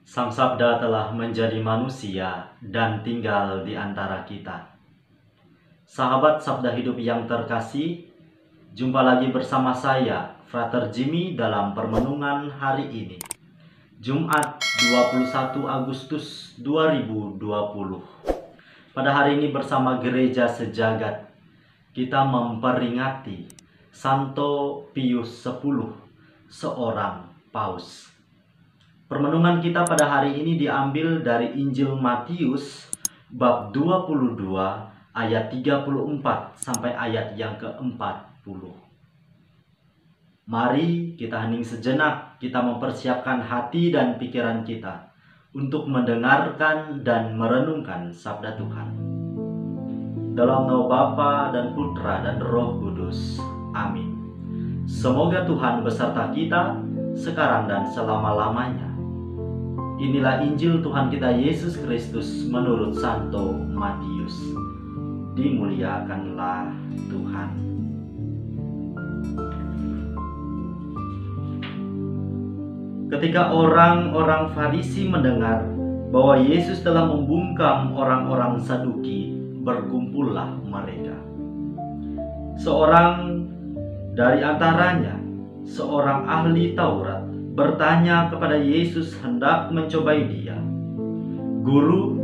Sang Sabda telah menjadi manusia dan tinggal di antara kita. Sahabat Sabda Hidup yang terkasih, jumpa lagi bersama saya, Frater Jimmy, dalam permenungan hari ini, Jumat 21 Agustus 2020. Pada hari ini bersama Gereja Sejagat, kita memperingati Santo Pius X, seorang paus. Permenungan kita pada hari ini diambil dari Injil Matius bab 22 ayat 34 sampai ayat yang ke-40. Mari kita hening sejenak, kita mempersiapkan hati dan pikiran kita untuk mendengarkan dan merenungkan sabda Tuhan. Dalam nama Bapa dan Putra dan Roh Kudus. Amin. Semoga Tuhan beserta kita sekarang dan selama-lamanya. Inilah Injil Tuhan kita Yesus Kristus menurut Santo Matius. Dimuliakanlah Tuhan. Ketika orang-orang Farisi mendengar bahwa Yesus telah membungkam orang-orang Saduki, berkumpullah mereka. Seorang dari antaranya, seorang ahli Taurat, bertanya kepada Yesus hendak mencobai dia, "Guru,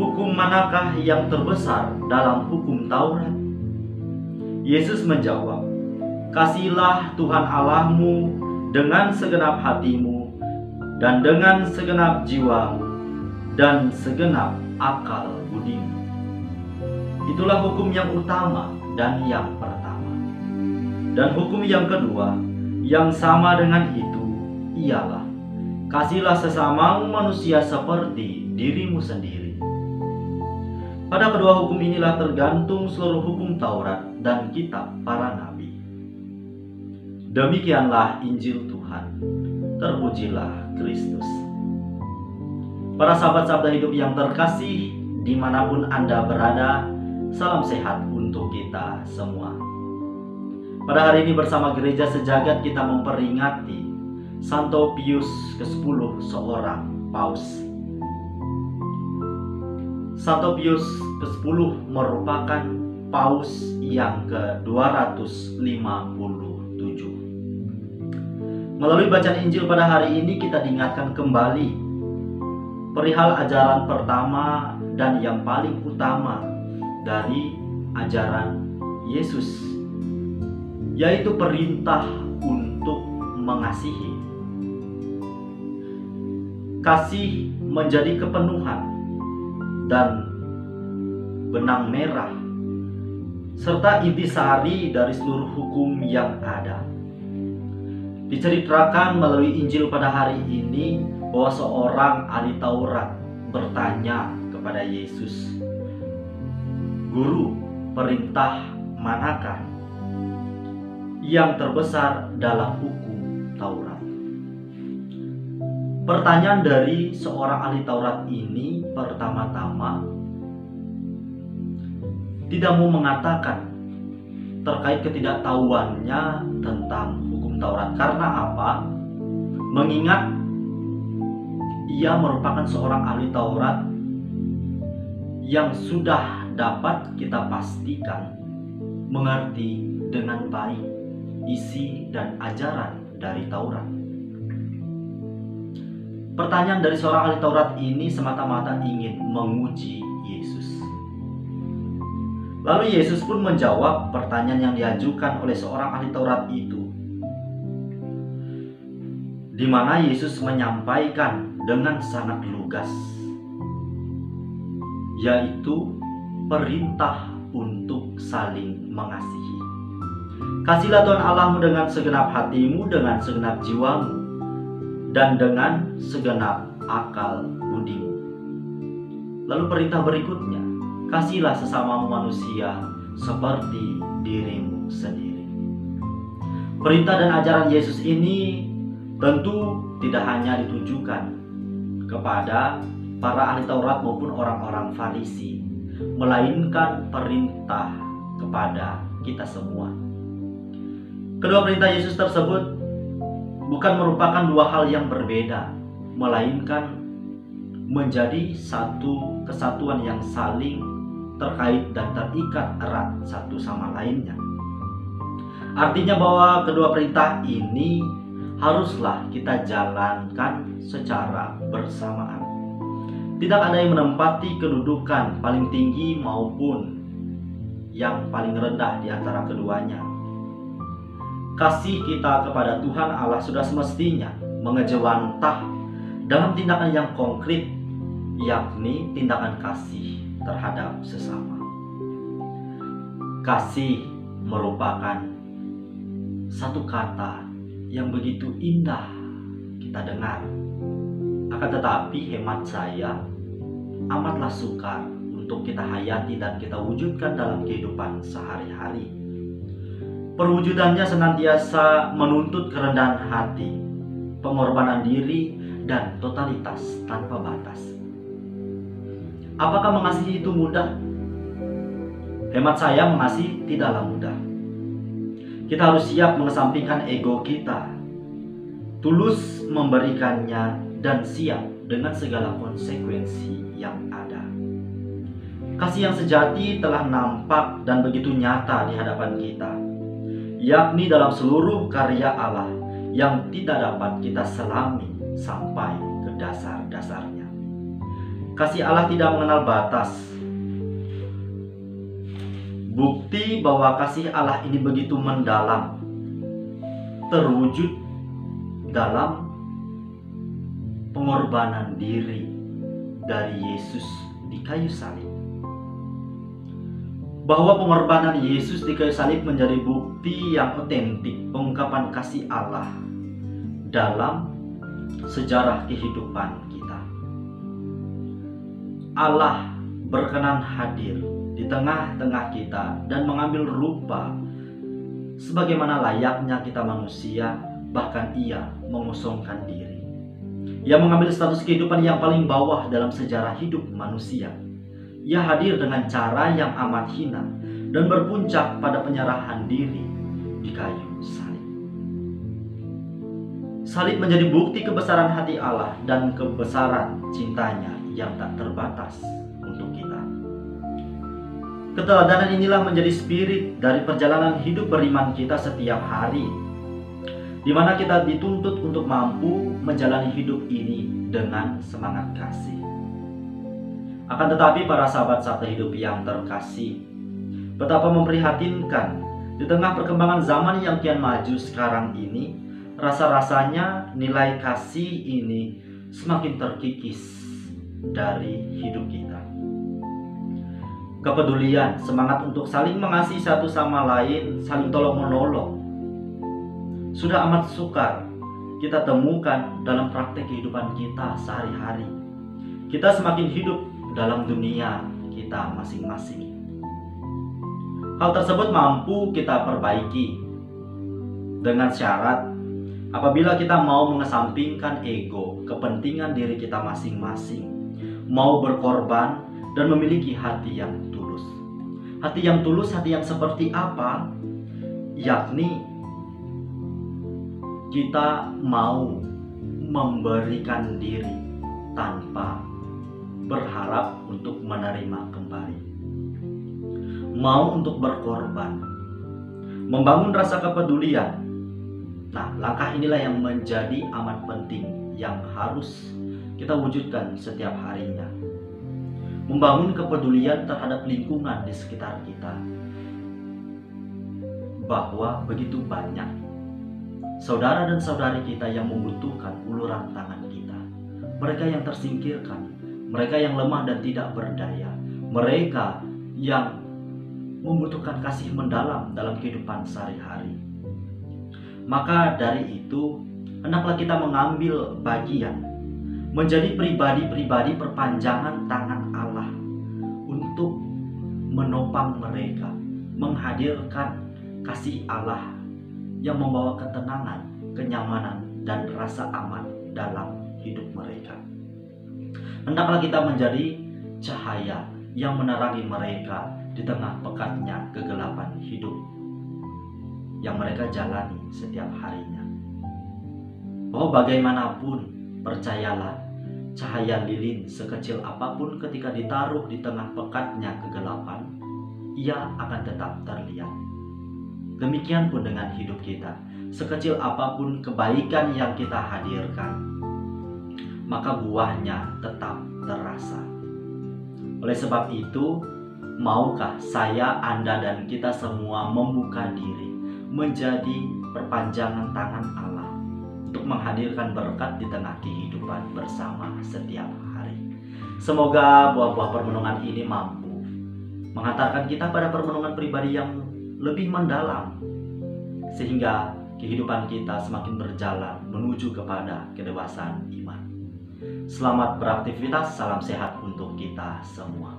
hukum manakah yang terbesar dalam hukum Taurat?" Yesus menjawab, "Kasihilah Tuhan Allahmu dengan segenap hatimu, dan dengan segenap jiwamu, dan segenap akal budimu." Itulah hukum yang utama dan yang pertama. Dan hukum yang kedua, yang sama dengan itu, ialah, "Kasihilah sesamamu manusia seperti dirimu sendiri." Pada kedua hukum inilah tergantung seluruh hukum Taurat dan kitab para nabi. Demikianlah Injil Tuhan. Terpujilah Kristus. Para sahabat Sabda Hidup yang terkasih, dimanapun Anda berada, salam sehat untuk kita semua. Pada hari ini bersama Gereja Sejagat kita memperingati Santo Pius X, seorang paus. Santo Pius X merupakan paus yang ke-257. Melalui bacaan Injil pada hari ini kita diingatkan kembali perihal ajaran pertama dan yang paling utama dari ajaran Yesus, yaitu perintah untuk mengasihi. Kasih menjadi kepenuhan dan benang merah serta intisari dari seluruh hukum yang ada. Diceritakan melalui Injil pada hari ini bahwa seorang ahli Taurat bertanya kepada Yesus, "Guru, perintah manakah yang terbesar dalam hukum Taurat?" Pertanyaan dari seorang ahli Taurat ini pertama-tama tidak mau mengatakan terkait ketidaktahuannya tentang hukum Taurat. Karena apa? Mengingat ia merupakan seorang ahli Taurat yang sudah dapat kita pastikan mengerti dengan baik isi dan ajaran dari Taurat. Pertanyaan dari seorang ahli Taurat ini semata-mata ingin menguji Yesus. Lalu Yesus pun menjawab pertanyaan yang diajukan oleh seorang ahli Taurat itu, di mana Yesus menyampaikan dengan sangat lugas, yaitu perintah untuk saling mengasihi. "Kasihilah Tuhan Allahmu dengan segenap hatimu, dengan segenap jiwamu, dan dengan segenap akal budimu." Lalu perintah berikutnya, "Kasihilah sesamamu manusia seperti dirimu sendiri." Perintah dan ajaran Yesus ini tentu tidak hanya ditujukan kepada para ahli Taurat maupun orang-orang Farisi, melainkan perintah kepada kita semua. Kedua perintah Yesus tersebut bukan merupakan dua hal yang berbeda, melainkan menjadi satu kesatuan yang saling terkait dan terikat erat satu sama lainnya. Artinya bahwa kedua perintah ini haruslah kita jalankan secara bersamaan. Tidak ada yang menempati kedudukan paling tinggi maupun yang paling rendah di antara keduanya. Kasih kita kepada Tuhan Allah sudah semestinya mengejawantah dalam tindakan yang konkret, yakni tindakan kasih terhadap sesama. Kasih merupakan satu kata yang begitu indah kita dengar. Akan tetapi hemat saya amatlah sukar untuk kita hayati dan kita wujudkan dalam kehidupan sehari-hari. Perwujudannya senantiasa menuntut kerendahan hati, pengorbanan diri, dan totalitas tanpa batas. Apakah mengasihi itu mudah? Hemat saya, mengasihi tidaklah mudah. Kita harus siap mengesampingkan ego kita, tulus memberikannya, dan siap dengan segala konsekuensi yang ada. Kasih yang sejati telah nampak dan begitu nyata di hadapan kita, yakni dalam seluruh karya Allah yang tidak dapat kita selami sampai ke dasar-dasarnya. Kasih Allah tidak mengenal batas. Bukti bahwa kasih Allah ini begitu mendalam terwujud dalam pengorbanan diri dari Yesus di kayu salib. Bahwa pengorbanan Yesus di kayu salib menjadi bukti yang otentik pengungkapan kasih Allah dalam sejarah kehidupan kita. Allah berkenan hadir di tengah-tengah kita dan mengambil rupa sebagaimana layaknya kita manusia, bahkan Ia mengosongkan diri. Ia mengambil status kehidupan yang paling bawah dalam sejarah hidup manusia. Ia hadir dengan cara yang amat hina dan berpuncak pada penyerahan diri di kayu salib. Salib menjadi bukti kebesaran hati Allah dan kebesaran cintanya yang tak terbatas untuk kita. Keteladanan inilah menjadi spirit dari perjalanan hidup beriman kita setiap hari, di mana kita dituntut untuk mampu menjalani hidup ini dengan semangat kasih. Akan tetapi para sahabat satu hidup yang terkasih, betapa memprihatinkan di tengah perkembangan zaman yang kian maju sekarang ini, rasa-rasanya nilai kasih ini semakin terkikis dari hidup kita. Kepedulian, semangat untuk saling mengasihi satu sama lain, saling tolong-menolong, sudah amat sukar kita temukan dalam praktek kehidupan kita sehari-hari. Kita semakin hidup dalam dunia kita masing-masing. Hal tersebut mampu kita perbaiki dengan syarat apabila kita mau mengesampingkan ego, kepentingan diri kita masing-masing, mau berkorban dan memiliki hati yang tulus. Hati yang tulus, hati yang seperti apa? Yakni kita mau memberikan diri tanpa berharap untuk menerima kembali. Mau untuk berkorban, membangun rasa kepedulian. Nah, langkah inilah yang menjadi amat penting yang harus kita wujudkan setiap harinya. Membangun kepedulian terhadap lingkungan di sekitar kita, bahwa begitu banyak saudara dan saudari kita yang membutuhkan uluran tangan kita. Mereka yang tersingkirkan, mereka yang lemah dan tidak berdaya, mereka yang membutuhkan kasih mendalam dalam kehidupan sehari-hari. Maka dari itu, hendaklah kita mengambil bagian, menjadi pribadi-pribadi perpanjangan tangan Allah untuk menopang mereka, menghadirkan kasih Allah yang membawa ketenangan, kenyamanan, dan rasa aman dalam hidup mereka. Hendaklah kita menjadi cahaya yang menerangi mereka di tengah pekatnya kegelapan hidup yang mereka jalani setiap harinya. Bahwa bagaimanapun Percayalah, cahaya lilin sekecil apapun ketika ditaruh di tengah pekatnya kegelapan, ia akan tetap terlihat. Demikian pun dengan hidup kita, sekecil apapun kebaikan yang kita hadirkan, maka buahnya tetap terasa. Oleh sebab itu, maukah saya, Anda, dan kita semua membuka diri menjadi perpanjangan tangan Allah untuk menghadirkan berkat di tengah kehidupan bersama setiap hari. Semoga buah-buah permenungan ini mampu menghantarkan kita pada permenungan pribadi yang lebih mendalam, sehingga kehidupan kita semakin berjalan menuju kepada kedewasaan iman. Selamat beraktivitas, salam sehat untuk kita semua.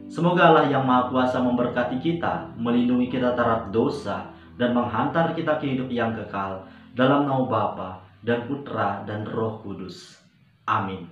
Semoga Allah yang Maha Kuasa memberkati kita, melindungi kita terhadap dosa, dan menghantar kita ke hidup yang kekal dalam nama Bapa dan Putra dan Roh Kudus. Amin.